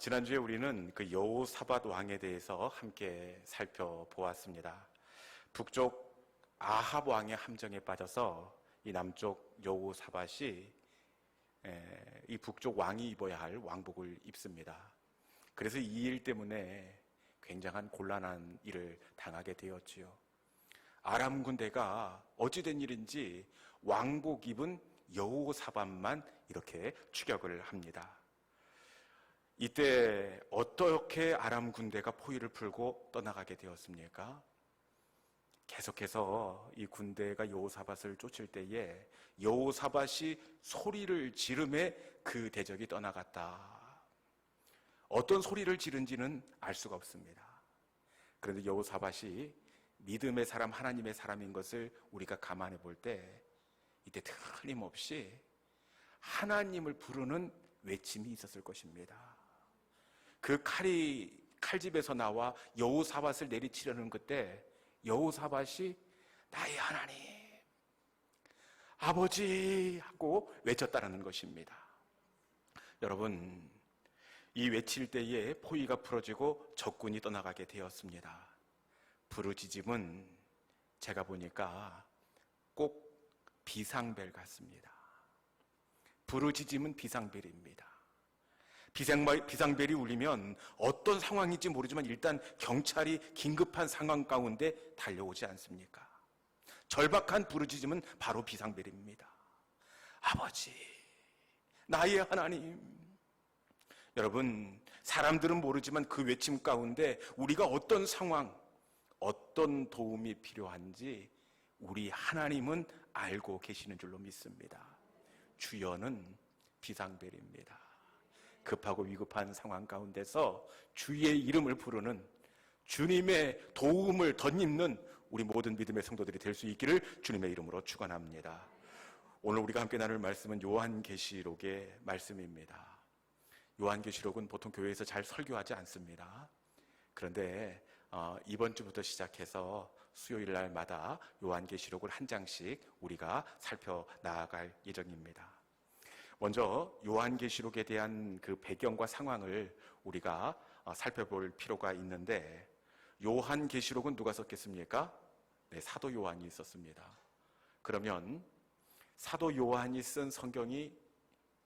지난주에 우리는 그 여호사밧 왕에 대해서 함께 살펴보았습니다. 북쪽 아합 왕의 함정에 빠져서 이 남쪽 여호사밧이 이 북쪽 왕이 입어야 할 왕복을 입습니다. 그래서 이 일 때문에 굉장한 곤란한 일을 당하게 되었지요. 아람 군대가 어찌된 일인지 왕복 입은 여호사밧만 이렇게 추격을 합니다. 이때 어떻게 아람 군대가 포위를 풀고 떠나가게 되었습니까? 계속해서 이 군대가 여호사밧을 쫓을 때에 여호사밧이 소리를 지르매 그 대적이 떠나갔다. 어떤 소리를 지른지는 알 수가 없습니다. 그런데 여호사밧이 믿음의 사람, 하나님의 사람인 것을 우리가 감안해 볼 때 이때 틀림없이 하나님을 부르는 외침이 있었을 것입니다. 그 칼집에서 나와 여호사밧을 내리치려는 그때 여호사밧이 나의 하나님, 아버지 하고 외쳤다는 것입니다. 여러분, 이 외칠 때에 포위가 풀어지고 적군이 떠나가게 되었습니다. 부르짖음은 제가 보니까 꼭 비상벨 같습니다. 부르짖음은 비상벨입니다. 비상벨이 울리면 어떤 상황인지 모르지만 일단 경찰이 긴급한 상황 가운데 달려오지 않습니까? 절박한 부르짖음은 바로 비상벨입니다. 아버지, 나의 하나님. 여러분, 사람들은 모르지만 그 외침 가운데 우리가 어떤 상황, 어떤 도움이 필요한지 우리 하나님은 알고 계시는 줄로 믿습니다. 주여는 비상벨입니다. 급하고 위급한 상황 가운데서 주의 이름을 부르는, 주님의 도움을 덧입는 우리 모든 믿음의 성도들이 될 수 있기를 주님의 이름으로 축원합니다. 오늘 우리가 함께 나눌 말씀은 요한계시록의 말씀입니다. 요한계시록은 보통 교회에서 잘 설교하지 않습니다. 그런데 이번 주부터 시작해서 수요일 날마다 요한계시록을 한 장씩 우리가 살펴나갈 예정입니다. 먼저 요한계시록에 대한 그 배경과 상황을 우리가 살펴볼 필요가 있는데, 요한계시록은 누가 썼겠습니까? 네, 사도 요한이 썼습니다. 그러면 사도 요한이 쓴 성경이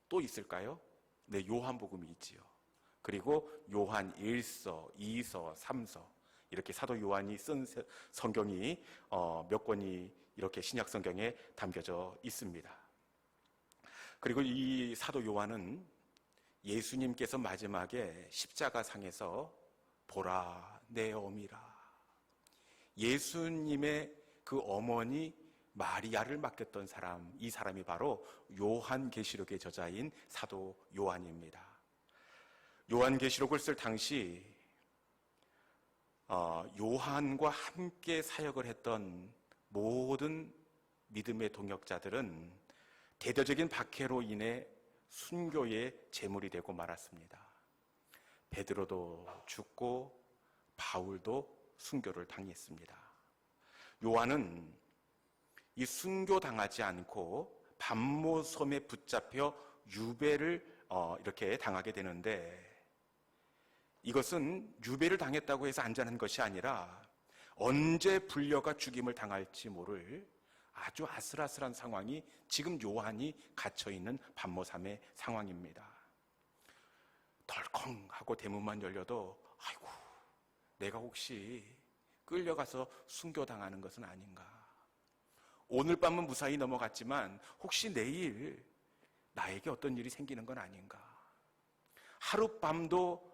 또 있을까요? 네, 요한복음이 있지요. 그리고 요한 1서, 2서, 3서 이렇게 사도 요한이 쓴 성경이 몇 권이 이렇게 신약 성경에 담겨져 있습니다. 그리고 이 사도 요한은 예수님께서 마지막에 십자가상에서 보라 내 어미라, 예수님의 그 어머니 마리아를 맡겼던 사람, 이 사람이 바로 요한계시록의 저자인 사도 요한입니다. 요한계시록을 쓸 당시 요한과 함께 사역을 했던 모든 믿음의 동역자들은 대대적인 박해로 인해 순교의 제물이 되고 말았습니다. 베드로도 죽고 바울도 순교를 당했습니다. 요한은 이 순교당하지 않고 밤모섬에 붙잡혀 유배를 이렇게 당하게 되는데, 이것은 유배를 당했다고 해서 안전한 것이 아니라 언제 불려가 죽임을 당할지 모를 아주 아슬아슬한 상황이 지금 요한이 갇혀있는 밤모섬의 상황입니다. 덜컹하고 대문만 열려도 아이고, 내가 혹시 끌려가서 순교당하는 것은 아닌가, 오늘 밤은 무사히 넘어갔지만 혹시 내일 나에게 어떤 일이 생기는 건 아닌가. 하룻밤도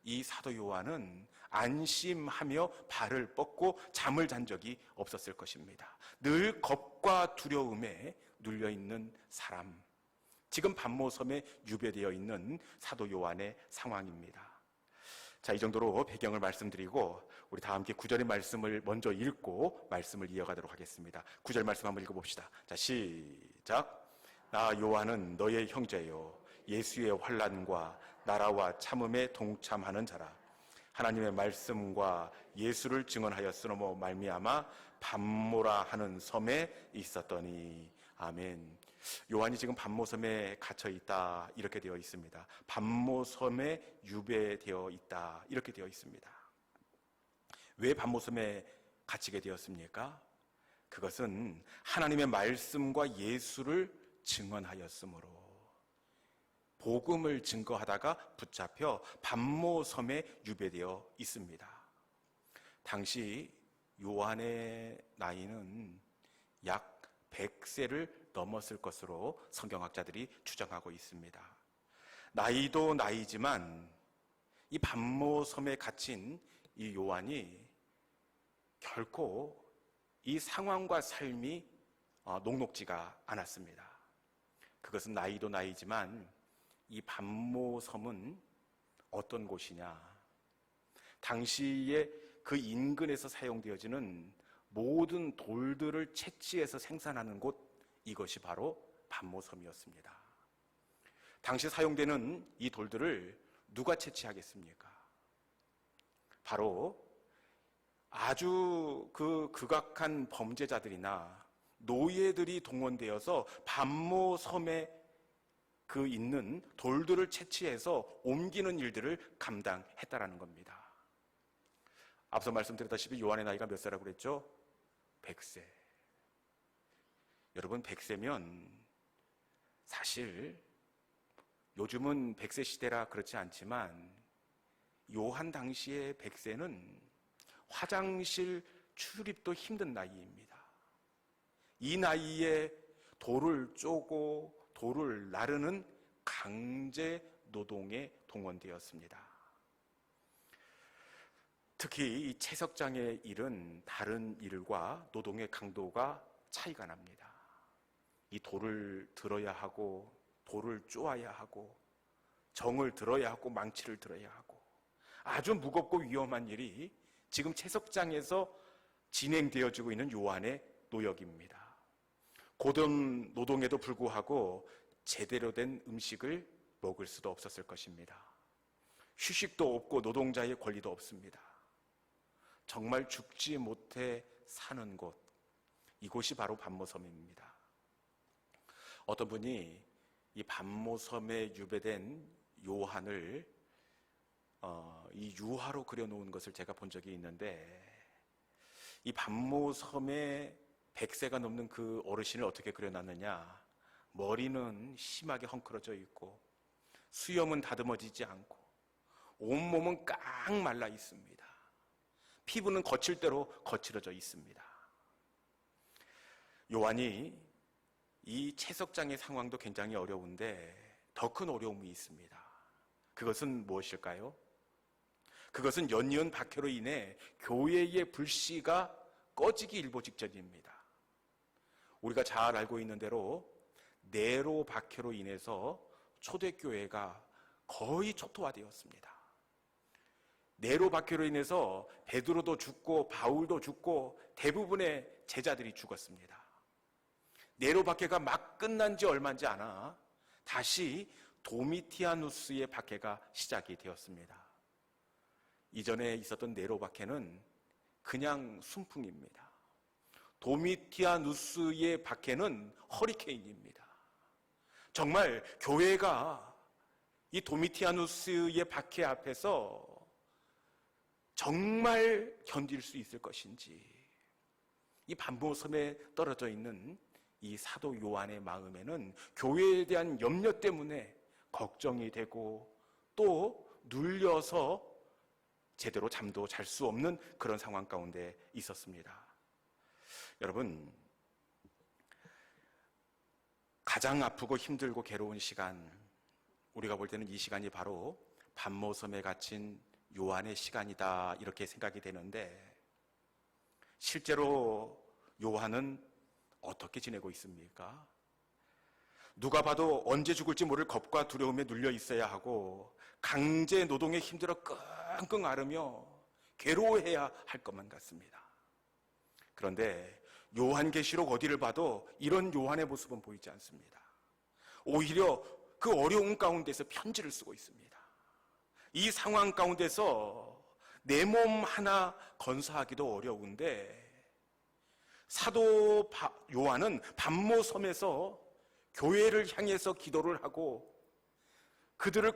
이 사도 요한은 안심하며 발을 뻗고 잠을 잔 적이 없었을 것입니다. 늘 겁과 두려움에 눌려있는 사람, 지금 밤모섬에 유배되어 있는 사도 요한의 상황입니다. 자, 이 정도로 배경을 말씀드리고 우리 다 함께 9절의 말씀을 먼저 읽고 말씀을 이어가도록 하겠습니다. 9절 말씀 한번 읽어봅시다. 자, 시작. 나 요한은 너의 형제요 예수의 환난과 나라와 참음에 동참하는 자라. 하나님의 말씀과 예수를 증언하였으므로 말미암아 밤모라 하는 섬에 있었더니. 아멘. 요한이 지금 반모섬에 갇혀 있다 이렇게 되어 있습니다. 반모섬에 유배되어 있다 이렇게 되어 있습니다. 왜 반모섬에 갇히게 되었습니까? 그것은 하나님의 말씀과 예수를 증언하였으므로, 복음을 증거하다가 붙잡혀 반모섬에 유배되어 있습니다. 당시 요한의 나이는 약 100세를 넘었을 것으로 성경학자들이 추정하고 있습니다. 나이도 나이지만 이 반모섬에 갇힌 이 요한이 결코 이 상황과 삶이 녹록지가 않았습니다. 그것은 나이도 나이지만 이 반모섬은 어떤 곳이냐? 당시에 그 인근에서 사용되어지는 모든 돌들을 채취해서 생산하는 곳, 이것이 바로 반모섬이었습니다. 당시 사용되는 이 돌들을 누가 채취하겠습니까? 바로 아주 극악한 범죄자들이나 노예들이 동원되어서 반모섬에 있는 돌들을 채취해서 옮기는 일들을 감당했다라는 겁니다. 앞서 말씀드렸다시피 요한의 나이가 몇 세라고 그랬죠? 100세. 여러분, 100세면 사실 요즘은 100세 시대라 그렇지 않지만 요한 당시의 100세는 화장실 출입도 힘든 나이입니다. 이 나이에 돌을 쪼고 돌을 나르는 강제 노동에 동원되었습니다. 특히 이 채석장의 일은 다른 일과 노동의 강도가 차이가 납니다. 이 돌을 들어야 하고, 돌을 쪼아야 하고, 정을 들어야 하고, 망치를 들어야 하고, 아주 무겁고 위험한 일이 지금 채석장에서 진행되어지고 있는 요한의 노역입니다. 고된 노동에도 불구하고 제대로 된 음식을 먹을 수도 없었을 것입니다. 휴식도 없고 노동자의 권리도 없습니다. 정말 죽지 못해 사는 곳, 이곳이 바로 반모섬입니다. 어떤 분이 이 반모섬에 유배된 요한을 이 유화로 그려놓은 것을 제가 본 적이 있는데, 이 반모섬에 100세가 넘는 그 어르신을 어떻게 그려놨느냐? 머리는 심하게 헝클어져 있고 수염은 다듬어지지 않고 온몸은 깡 말라 있습니다. 피부는 거칠 대로 거칠어져 있습니다. 요한이 이 채석장의 상황도 굉장히 어려운데 더 큰 어려움이 있습니다. 그것은 무엇일까요? 그것은 연이은 박해로 인해 교회의 불씨가 꺼지기 일보 직전입니다. 우리가 잘 알고 있는 대로 네로 박해로 인해서 초대교회가 거의 초토화되었습니다. 네로 박해로 인해서 베드로도 죽고 바울도 죽고 대부분의 제자들이 죽었습니다. 네로 박해가 막 끝난 지 얼마지 않아 다시 도미티아누스의 박해가 시작이 되었습니다. 이전에 있었던 네로 박해는 그냥 순풍입니다. 도미티아누스의 박해는 허리케인입니다. 정말 교회가 이 도미티아누스의 박해 앞에서 정말 견딜 수 있을 것인지, 이 반모섬에 떨어져 있는 이 사도 요한의 마음에는 교회에 대한 염려 때문에 걱정이 되고 또 눌려서 제대로 잠도 잘 수 없는 그런 상황 가운데 있었습니다. 여러분, 가장 아프고 힘들고 괴로운 시간, 우리가 볼 때는 이 시간이 바로 반모섬에 갇힌 요한의 시간이다 이렇게 생각이 되는데, 실제로 요한은 어떻게 지내고 있습니까? 누가 봐도 언제 죽을지 모를 겁과 두려움에 눌려 있어야 하고 강제 노동에 힘들어 끙끙 앓으며 괴로워해야 할 것만 같습니다. 그런데 요한계시록 어디를 봐도 이런 요한의 모습은 보이지 않습니다. 오히려 그 어려운 가운데서 편지를 쓰고 있습니다. 이 상황 가운데서 내 몸 하나 건사하기도 어려운데 사도 요한은 반모섬에서 교회를 향해서 기도를 하고 그들을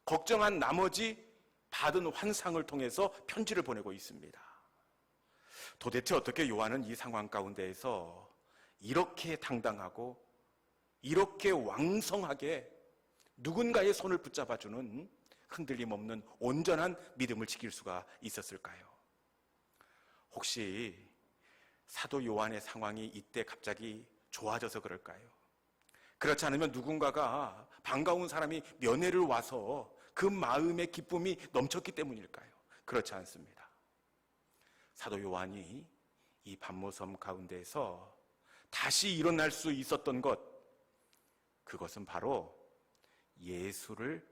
걱정한 나머지 받은 환상을 통해서 편지를 보내고 있습니다. 도대체 어떻게 요한은 이 상황 가운데에서 이렇게 당당하고 이렇게 왕성하게 누군가의 손을 붙잡아주는 흔들림 없는 온전한 믿음을 지킬 수가 있었을까요? 혹시 사도 요한의 상황이 이때 갑자기 좋아져서 그럴까요? 그렇지 않으면 누군가가 반가운 사람이 면회를 와서 그 마음의 기쁨이 넘쳤기 때문일까요? 그렇지 않습니다. 사도 요한이 이 반모섬 가운데에서 다시 일어날 수 있었던 것, 그것은 바로 예수를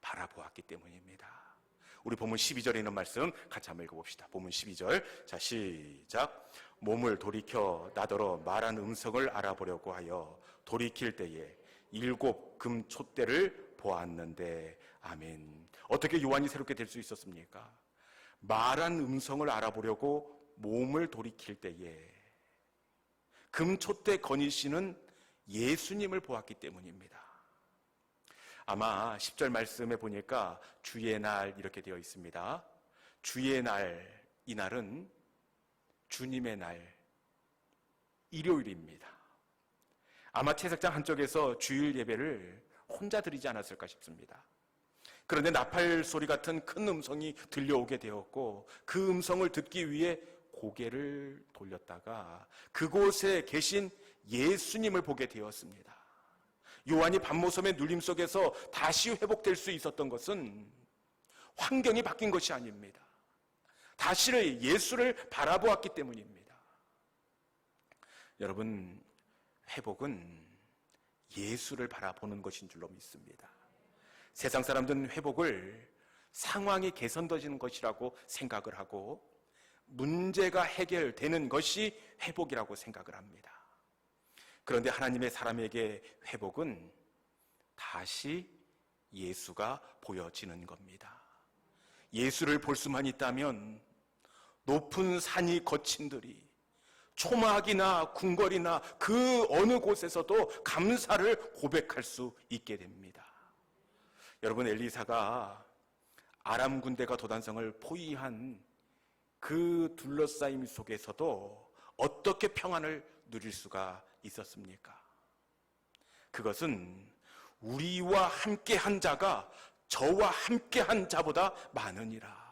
바라보았기 때문입니다. 우리 본문 12절에 있는 말씀 같이 한번 읽어봅시다. 본문 12절, 자 시작. 몸을 돌이켜 나더러 말한 음성을 알아보려고 하여 돌이킬 때에 7 금촛대를 보았는데, 아멘. 어떻게 요한이 새롭게 될 수 있었습니까? 말한 음성을 알아보려고 몸을 돌이킬 때에 금촛대 거니시는 예수님을 보았기 때문입니다. 아마 10절 말씀에 보니까 주의 날 이렇게 되어 있습니다. 주의 날, 이 날은 주님의 날, 일요일입니다. 아마 채석장 한쪽에서 주일 예배를 혼자 드리지 않았을까 싶습니다. 그런데 나팔 소리 같은 큰 음성이 들려오게 되었고 그 음성을 듣기 위해 고개를 돌렸다가 그곳에 계신 예수님을 보게 되었습니다. 요한이 반모섬의 눌림 속에서 다시 회복될 수 있었던 것은 환경이 바뀐 것이 아닙니다. 다시 예수를 바라보았기 때문입니다. 여러분, 회복은 예수를 바라보는 것인 줄로 믿습니다. 세상 사람들은 회복을 상황이 개선되는 것이라고 생각을 하고 문제가 해결되는 것이 회복이라고 생각을 합니다. 그런데 하나님의 사람에게 회복은 다시 예수가 보여지는 겁니다. 예수를 볼 수만 있다면 높은 산이 거친들이 초막이나 궁궐이나 그 어느 곳에서도 감사를 고백할 수 있게 됩니다. 여러분, 엘리사가 아람 군대가 도단성을 포위한 그 둘러싸임 속에서도 어떻게 평안을 누릴 수가 있었습니까? 그것은 우리와 함께한 자가 저와 함께한 자보다 많으니라.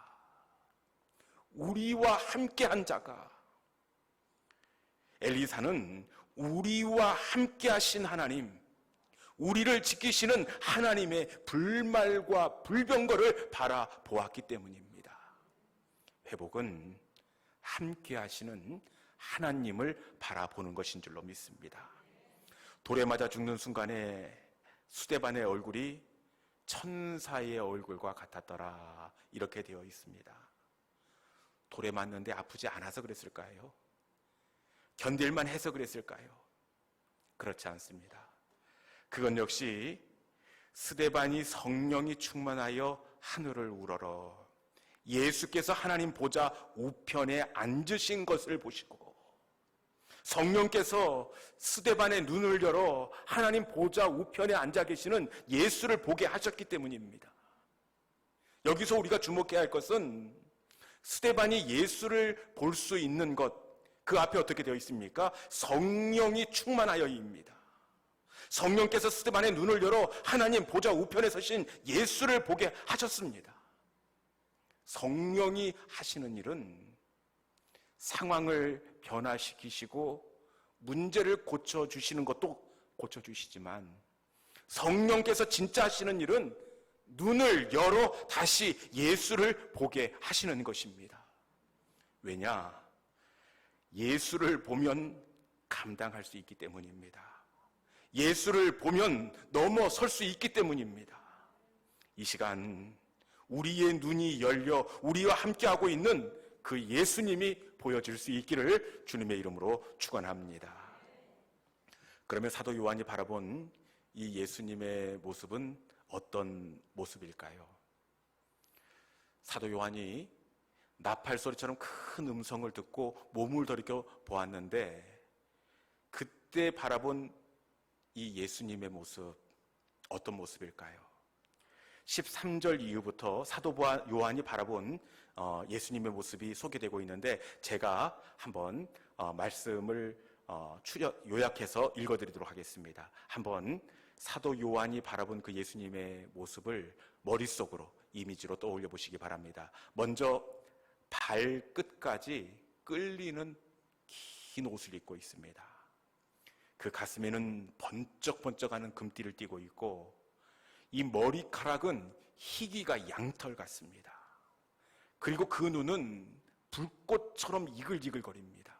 우리와 함께한 자가, 엘리사는 우리와 함께하신 하나님, 우리를 지키시는 하나님의 불말과 불병거를 바라보았기 때문입니다. 회복은 함께하시는 하나님을 바라보는 것인 줄로 믿습니다. 돌에 맞아 죽는 순간에 스데반의 얼굴이 천사의 얼굴과 같았더라, 이렇게 되어 있습니다. 돌에 맞는데 아프지 않아서 그랬을까요? 견딜만 해서 그랬을까요? 그렇지 않습니다. 그건 역시 스데반이 성령이 충만하여 하늘을 우러러 예수께서 하나님 보좌 우편에 앉으신 것을 보시고 성령께서 스데반의 눈을 열어 하나님 보좌 우편에 앉아 계시는 예수를 보게 하셨기 때문입니다. 여기서 우리가 주목해야 할 것은 스데반이 예수를 볼 수 있는 것, 그 앞에 어떻게 되어 있습니까? 성령이 충만하여입니다. 성령께서 스데반의 눈을 열어 하나님 보좌 우편에 서신 예수를 보게 하셨습니다. 성령이 하시는 일은 상황을 변화시키시고 문제를 고쳐주시는 것도 고쳐주시지만 성령께서 진짜 하시는 일은 눈을 열어 다시 예수를 보게 하시는 것입니다. 왜냐? 예수를 보면 감당할 수 있기 때문입니다. 예수를 보면 넘어설 수 있기 때문입니다. 이 시간 우리의 눈이 열려 우리와 함께하고 있는 그 예수님이 보여질 수 있기를 주님의 이름으로 축원합니다. 그러면 사도 요한이 바라본 이 예수님의 모습은 어떤 모습일까요? 사도 요한이 나팔 소리처럼 큰 음성을 듣고 몸을 돌이켜 보았는데 그때 바라본 이 예수님의 모습, 어떤 모습일까요? 13절 이후부터 사도 요한이 바라본 예수님의 모습이 소개되고 있는데 제가 한번 말씀을 요약해서 읽어드리도록 하겠습니다. 한번 사도 요한이 바라본 그 예수님의 모습을 머릿속으로 이미지로 떠올려 보시기 바랍니다. 먼저 발끝까지 끌리는 긴 옷을 입고 있습니다. 그 가슴에는 번쩍번쩍하는 금띠를 띠고 있고 이 머리카락은 희귀가 양털 같습니다. 그리고 그 눈은 불꽃처럼 이글이글거립니다.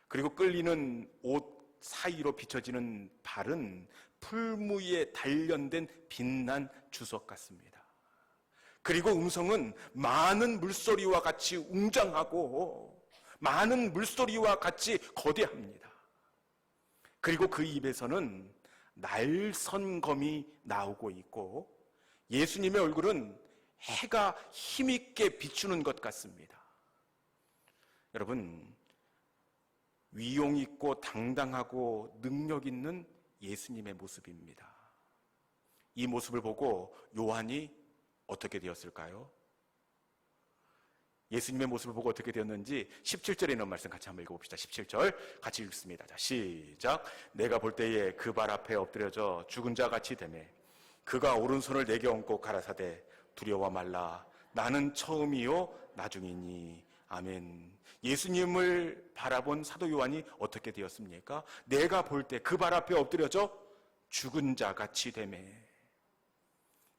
그리고 끌리는 옷 사이로 비춰지는 발은 풀무에 단련된 빛난 주석 같습니다. 그리고 음성은 많은 물소리와 같이 웅장하고 많은 물소리와 같이 거대합니다. 그리고 그 입에서는 날선검이 나오고 있고 예수님의 얼굴은 해가 힘있게 비추는 것 같습니다. 여러분, 위용 있고 당당하고 능력 있는 예수님의 모습입니다. 이 모습을 보고 요한이 어떻게 되었을까요? 예수님의 모습을 보고 어떻게 되었는지 17절에 있는 말씀 같이 한번 읽어봅시다. 17절 같이 읽습니다. 자, 시작. 내가 볼 때에 그 발 앞에 엎드려져 죽은 자 같이 되매 그가 오른손을 내게 얹고 가라사대 두려워 말라 나는 처음이요 나중이니. 아멘. 예수님을 바라본 사도 요한이 어떻게 되었습니까? 내가 볼 때 그 발 앞에 엎드려져 죽은 자 같이 되매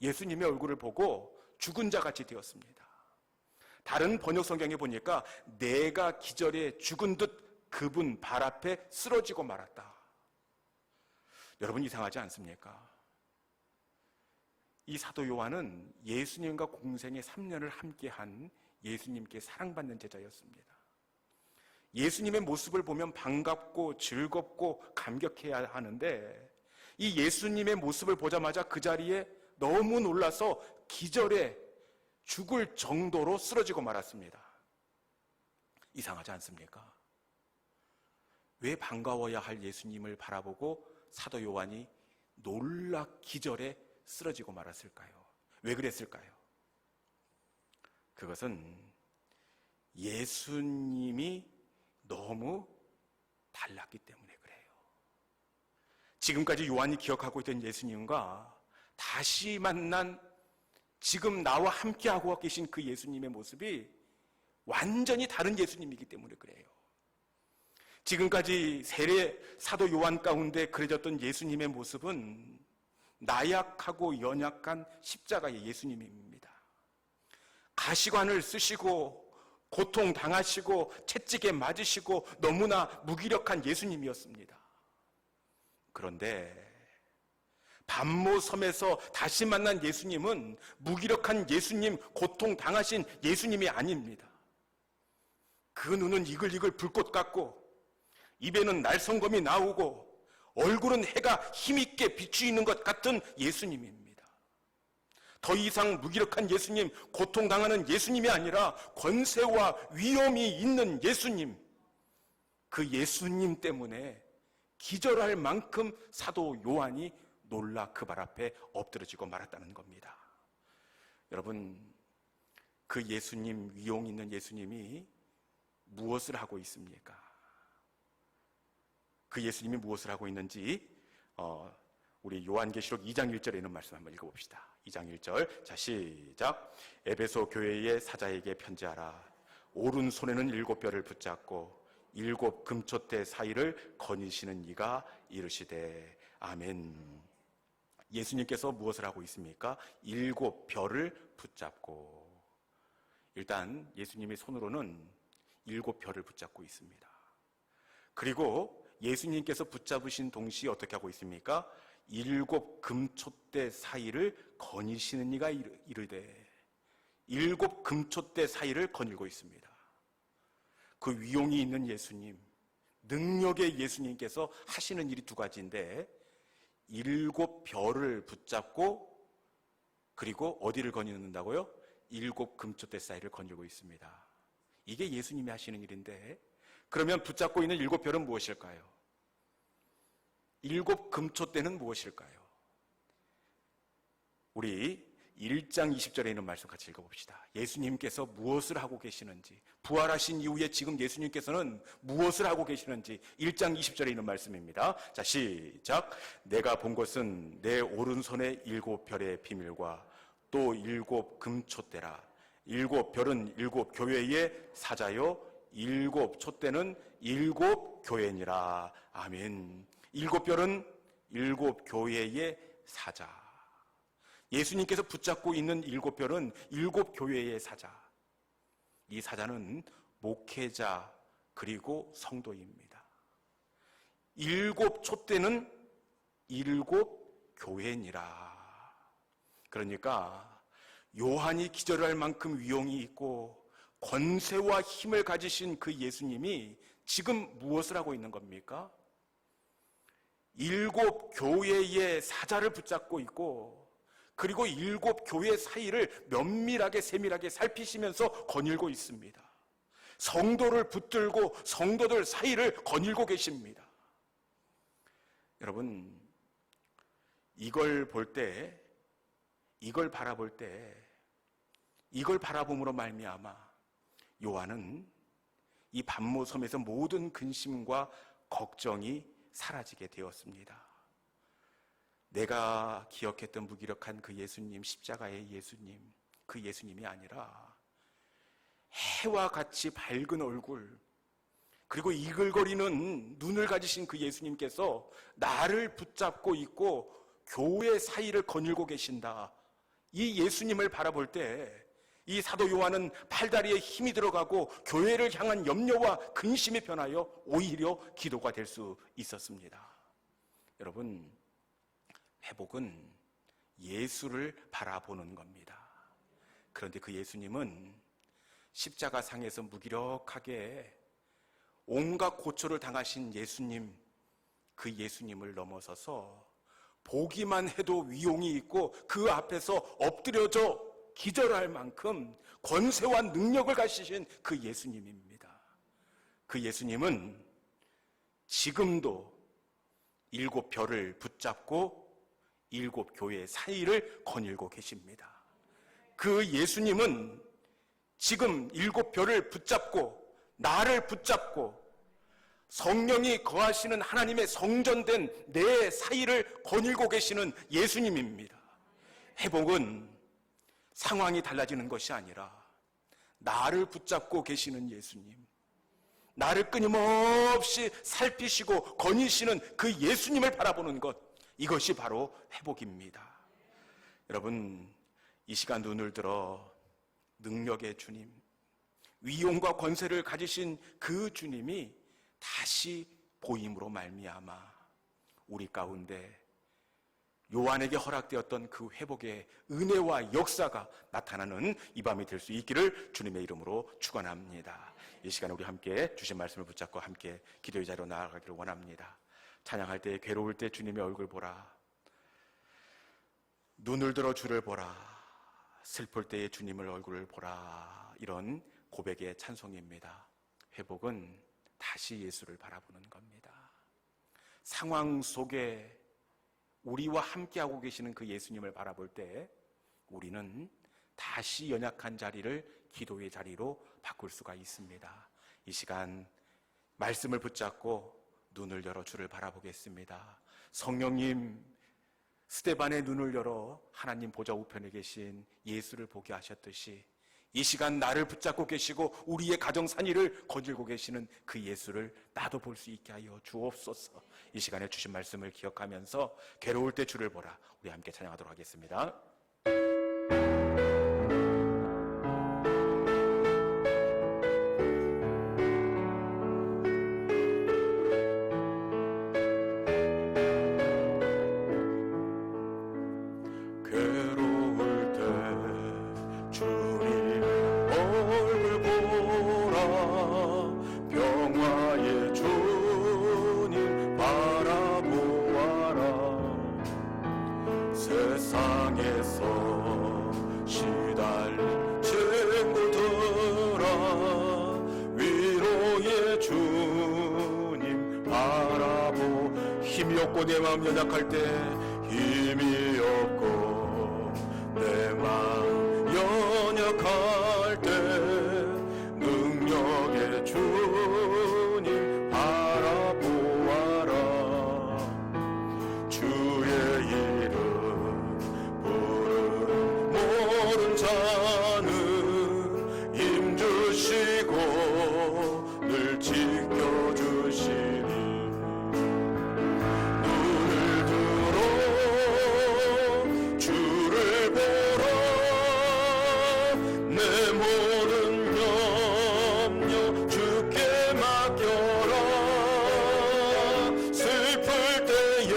예수님의 얼굴을 보고 죽은 자 같이 되었습니다. 다른 번역 성경에 보니까 내가 기절해 죽은 듯 그분 발 앞에 쓰러지고 말았다. 여러분, 이상하지 않습니까? 이 사도 요한은 예수님과 공생의 3년을 함께한 예수님께 사랑받는 제자였습니다. 예수님의 모습을 보면 반갑고 즐겁고 감격해야 하는데 이 예수님의 모습을 보자마자 그 자리에 너무 놀라서 기절해 죽을 정도로 쓰러지고 말았습니다. 이상하지 않습니까? 왜 반가워야 할 예수님을 바라보고 사도 요한이 놀라 기절해 쓰러지고 말았을까요? 왜 그랬을까요? 그것은 예수님이 너무 달랐기 때문에 그래요. 지금까지 요한이 기억하고 있던 예수님과 다시 만난 지금 나와 함께하고 계신 그 예수님의 모습이 완전히 다른 예수님이기 때문에 그래요. 지금까지 세례 사도 요한 가운데 그려졌던 예수님의 모습은 나약하고 연약한 십자가의 예수님입니다. 가시관을 쓰시고 고통당하시고 채찍에 맞으시고 너무나 무기력한 예수님이었습니다. 그런데 반모섬에서 다시 만난 예수님은 무기력한 예수님, 고통당하신 예수님이 아닙니다. 그 눈은 이글이글 불꽃 같고 입에는 날성검이 나오고 얼굴은 해가 힘있게 비추이는 것 같은 예수님입니다. 더 이상 무기력한 예수님, 고통당하는 예수님이 아니라 권세와 위엄이 있는 예수님, 그 예수님 때문에 기절할 만큼 사도 요한이 놀라 그 발 앞에 엎드러지고 말았다는 겁니다. 여러분, 그 예수님, 위용 있는 예수님이 무엇을 하고 있습니까? 그 예수님이 무엇을 하고 있는지 우리 요한계시록 2장 1절에 있는 말씀 한번 읽어봅시다. 2장 1절, 자 시작. 에베소 교회의 사자에게 편지하라. 오른손에는 7뼈를 붙잡고 7 금초대 사이를 거니시는 이가 이르시되 아멘. 예수님께서 무엇을 하고 있습니까? 7 벼를 붙잡고, 일단 예수님의 손으로는 7 벼를 붙잡고 있습니다. 그리고 예수님께서 붙잡으신 동시에 어떻게 하고 있습니까? 7 금초대 사이를 거니시는 이가 이르되 7 금초대 사이를 거닐고 있습니다. 그 위용이 있는 예수님, 능력의 예수님께서 하시는 일이 2가지인데 7 벼를 붙잡고 그리고 어디를 거니는다고요? 7 금촛대 사이를 거닐고 있습니다. 이게 예수님이 하시는 일인데, 그러면 붙잡고 있는 7별은 무엇일까요? 7 금촛대는 무엇일까요? 우리 1장 20절에 있는 말씀 같이 읽어봅시다. 예수님께서 무엇을 하고 계시는지, 부활하신 이후에 지금 예수님께서는 무엇을 하고 계시는지 1장 20절에 있는 말씀입니다. 자, 시작. 내가 본 것은 내 오른손에 7별의 비밀과 또 7 금촛대라. 7별은 7 교회의 사자요, 7 촛대는 7 교회니라. 아멘. 7별은 7 교회의 사자. 예수님께서 붙잡고 있는 7별은 7 교회의 사자. 이 사자는 목회자 그리고 성도입니다. 7 촛대는 7 교회니라. 그러니까 요한이 기절할 만큼 위용이 있고 권세와 힘을 가지신 그 예수님이 지금 무엇을 하고 있는 겁니까? 7 교회의 사자를 붙잡고 있고, 그리고 7 교회 사이를 면밀하게 세밀하게 살피시면서 거닐고 있습니다. 성도를 붙들고 성도들 사이를 거닐고 계십니다. 여러분, 이걸 볼 때, 이걸 바라볼 때, 이걸 바라봄으로 말미암아 요한은 이 반모섬에서 모든 근심과 걱정이 사라지게 되었습니다. 내가 기억했던 무기력한 그 예수님, 십자가의 예수님, 그 예수님이 아니라 해와 같이 밝은 얼굴, 그리고 이글거리는 눈을 가지신 그 예수님께서 나를 붙잡고 있고 교회 사이를 거닐고 계신다. 이 예수님을 바라볼 때 이 사도 요한은 팔다리에 힘이 들어가고 교회를 향한 염려와 근심이 변하여 오히려 기도가 될 수 있었습니다. 여러분, 회복은 예수를 바라보는 겁니다. 그런데 그 예수님은 십자가 상에서 무기력하게 온갖 고초를 당하신 예수님, 그 예수님을 넘어서서 보기만 해도 위용이 있고 그 앞에서 엎드려져 기절할 만큼 권세와 능력을 가지신 그 예수님입니다. 그 예수님은 지금도 7 별을 붙잡고 7 교회 사이를 거닐고 계십니다. 그 예수님은 지금 7 별을 붙잡고 나를 붙잡고 성령이 거하시는 하나님의 성전된 내 사이를 거닐고 계시는 예수님입니다. 회복은 상황이 달라지는 것이 아니라 나를 붙잡고 계시는 예수님, 나를 끊임없이 살피시고 거니시는 그 예수님을 바라보는 것, 이것이 바로 회복입니다. 여러분, 이 시간 눈을 들어 능력의 주님, 위용과 권세를 가지신 그 주님이 다시 보임으로 말미암아 우리 가운데 요한에게 허락되었던 그 회복의 은혜와 역사가 나타나는 이 밤이 될 수 있기를 주님의 이름으로 축원합니다. 이 시간에 우리 함께 주신 말씀을 붙잡고 함께 기도의 자리로 나아가기를 원합니다. 찬양할 때, 괴로울 때 주님의 얼굴 보라, 눈을 들어 주를 보라, 슬플 때의 주님을 얼굴을 보라, 이런 고백의 찬송입니다. 회복은 다시 예수를 바라보는 겁니다. 상황 속에 우리와 함께하고 계시는 그 예수님을 바라볼 때 우리는 다시 연약한 자리를 기도의 자리로 바꿀 수가 있습니다. 이 시간 말씀을 붙잡고 눈을 열어 주를 바라보겠습니다. 성령님, 스데반의 눈을 열어 하나님 보좌 우편에 계신 예수를 보게 하셨듯이 이 시간 나를 붙잡고 계시고 우리의 가정 산위를 거닐고 계시는 그 예수를 나도 볼 수 있게 하여 주옵소서. 이 시간에 주신 말씀을 기억하면서 괴로울 때 주를 보라, 우리 함께 찬양하도록 하겠습니다. 세상에서 시달린 내 마음 연약할 때 힘이 없고 내 마음 연약할 때 능력의 주님 바라보아라. 주의 이름 부르는 모든 자는 힘주시고 늘 지켜주시니 눈을 들어 주를 보라. 내 모든 염려 주께 맡겨라. 슬플 때에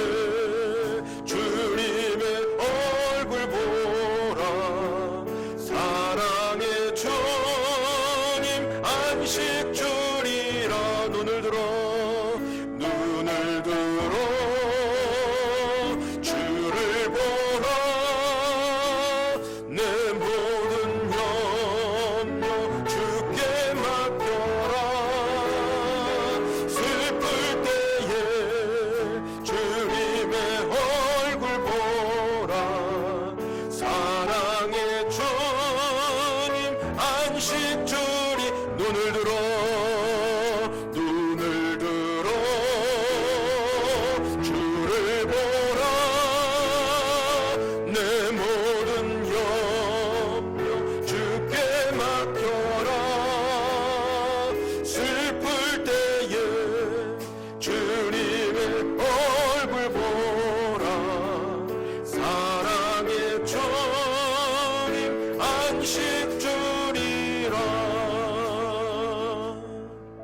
주님의 얼굴 보라. 사랑의 주님 안식 주리라. 눈을 들어 주를 보라. 내 모든